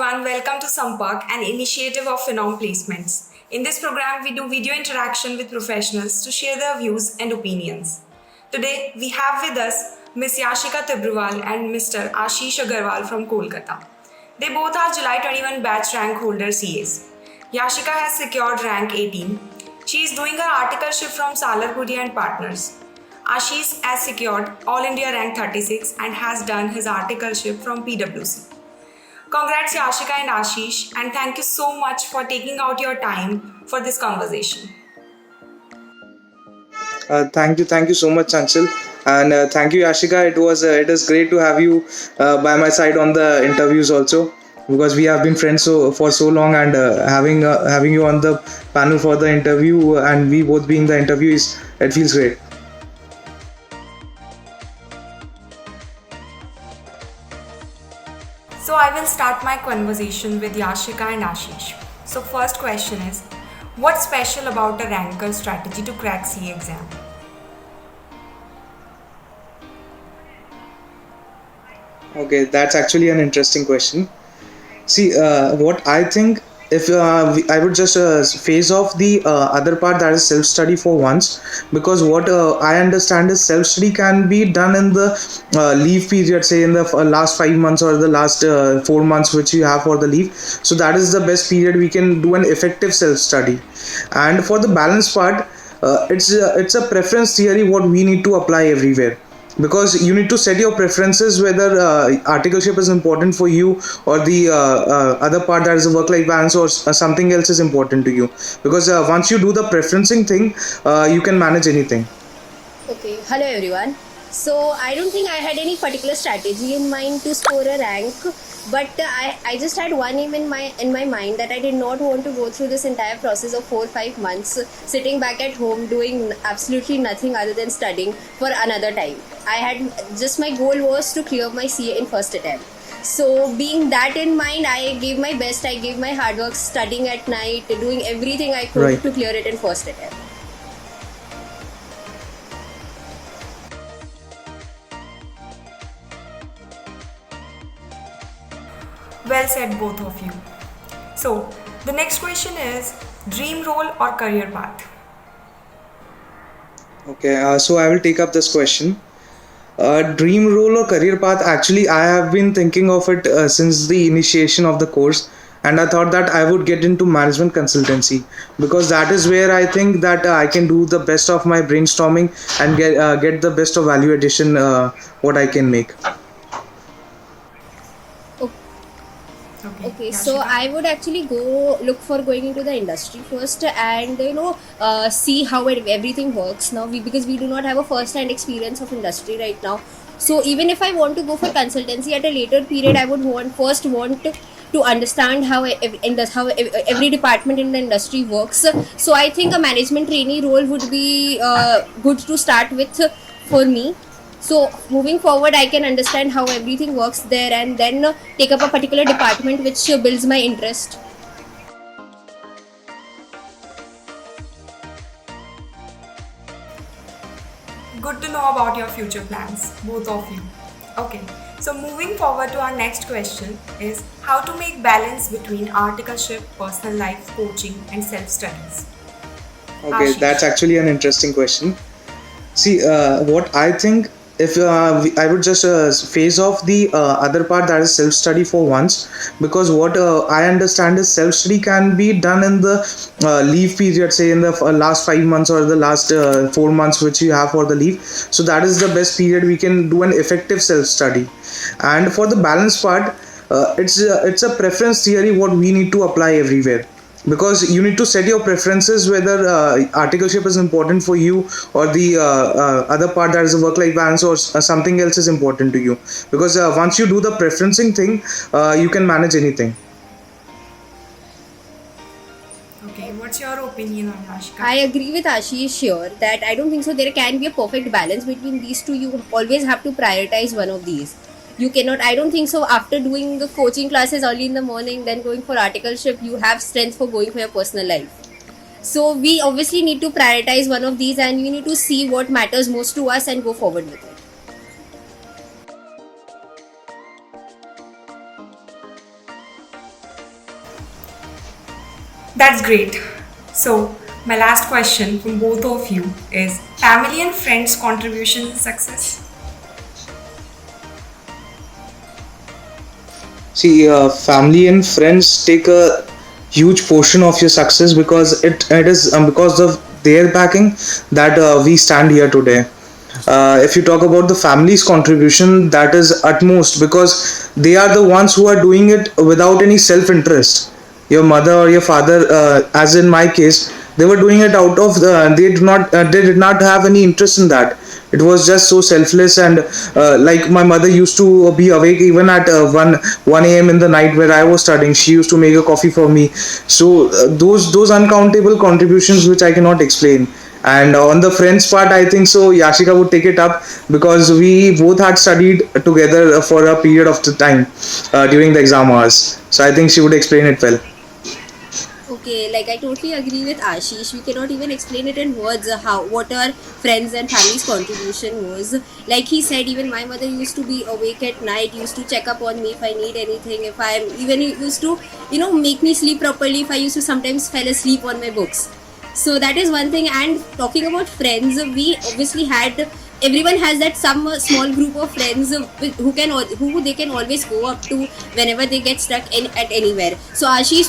everyone, welcome to Sampark, an initiative of Phenom Placements. In this program, we do video interaction with professionals to share their views and opinions. Today, we have with us Ms. Yashika Tibrewal and Mr. Ashish Agarwal from Kolkata. They both are July 21 batch rank holder CAs. Yashika has secured rank 18. She is doing her articleship from Salarpuri and Partners. Ashish has secured All India rank 36 and has done his articleship from PwC. Congrats Yashika and Ashish, and thank you so much for taking out your time for this conversation. Thank you so much, Chanchal, and thank you, Yashika. It is great to have you by my side on the interviews also, because we have been friends for so long, and having you on the panel for the interview, and we both being the interviewees, it feels great. So I will start my conversation with Yashika and Ashish. So first question is, what's special about a ranker strategy to crack CA exam? Okay, that's actually an interesting question. See, what I think, if I would just phase off the other part, that is self study for once, because what I understand is self study can be done in the leave period, say in the last 5 months or the last 4 months which you have for the leave. So that is the best period we can do an effective self study. And for the balance part, it's a preference theory what we need to apply everywhere, because you need to set your preferences whether articleship is important for you, or the other part, that is a work life balance, or something else is important to you, because once you do the preferencing thing, you can manage anything. Okay, hello everyone. So I don't think I had any particular strategy in mind to score a rank, but I just had one aim in my mind, that I did not want to go through this entire process of 4 or 5 months sitting back at home doing absolutely nothing other than studying for another time. I had just, my goal was to clear my CA in first attempt. So being that in mind, I gave my best, I gave my hard work, studying at night, doing everything I could Right. to clear it in first attempt. Well said, both of you. So the next question is, dream role or career path? Okay, so I will take up this question. Dream role or career path? Actually, I have been thinking of it since the initiation of the course, and I thought that I would get into management consultancy, because that is where I think that I can do the best of my brainstorming and get the best of value addition what I can make. Okay, so I would actually go look for going into the industry first, and see how everything works now. Because we do not have a first-hand experience of industry right now. So even if I want to go for consultancy at a later period, I would want to understand how every department in the industry works. So I think a management trainee role would be good to start with for me. So moving forward, I can understand how everything works there, and then take up a particular department which builds my interest. Good to know about your future plans, both of you. Okay, so moving forward to our next question is, how to make balance between articleship, personal life, coaching, and self-studies? Okay, Ashish. that's actually an interesting question. See, what I think, if I would just phase off the other part, that is self study for once, because what I understand is self study can be done in the leave period, say in the last 5 months or the last 4 months which you have for the leave. So that is the best period we can do an effective self study. And for the balance part, it's a preference theory what we need to apply everywhere, because you need to set your preferences whether articleship is important for you, or the other part, that is a work life balance, or something else is important to you, because once you do the preferencing thing, you can manage anything. Okay, what's your opinion on Ashika? I agree with Ashish here that I don't think so. There can be a perfect balance between these two. You always have to prioritize one of these. You cannot, I don't think so. After doing the coaching classes early in the morning, then going for articleship, you have strength for going for your personal life. So we obviously need to prioritize one of these, and we need to see what matters most to us and go forward with it. That's great. So, my last question from both of you is family and friends' contribution in success? See, family and friends take a huge portion of your success because it is because of their backing that we stand here today. If you talk about the family's contribution, that is utmost because they are the ones who are doing it without any self-interest. Your mother or your father, as in my case, they were doing it out of they did not have any interest in that. It was just so selfless, and like my mother used to be awake even at 1 a.m. in the night where I was studying. She used to make a coffee for me. So those uncountable contributions which I cannot explain. And on the friends part, I think so Yashika would take it up because we both had studied together for a period of the time during the exam hours. So I think she would explain it well. Okay, like I totally agree with Ashish. We cannot even explain it in words how what our friends and family's contribution was. Like he said, even my mother used to be awake at night, used to check up on me if I need anything, if I'm even used to, make me sleep properly if I used to sometimes fell asleep on my books. So that is one thing. And talking about friends, we obviously had everyone has that some small group of friends who they can always go up to whenever they get stuck at anywhere. So Ashish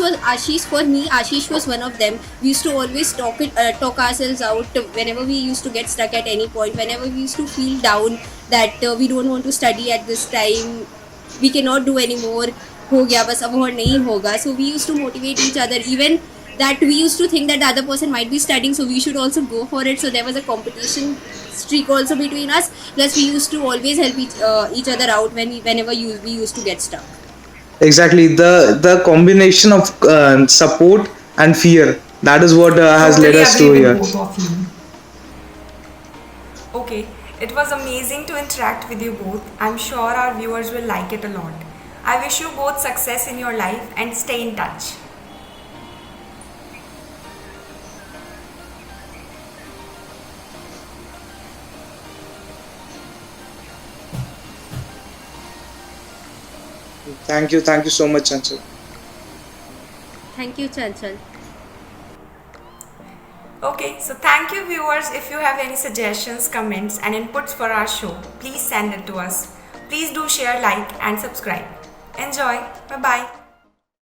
was one of them. We used to always talk ourselves out whenever we used to get stuck at any point, whenever we used to feel down that we don't want to study at this time, we cannot do anymore, हो गया बस अब और नहीं होगा. So we used to motivate each other, even that we used to think that the other person might be studying, so we should also go for it. So there was a competition streak also between us. Plus we used to always help each other out whenever we used to get stuck. Exactly, the combination of support and fear, that is what has led Totally us agree to with here. both of you. Okay, it was amazing to interact with you both. I'm sure our viewers will like it a lot. I wish you both success in your life and stay in touch. Thank you so much, Chanchal. Thank you, Chanchal. Okay, so thank you viewers. If you have any suggestions, comments and inputs for our show, please send it to us. Please do share, like and subscribe. Enjoy. Bye bye.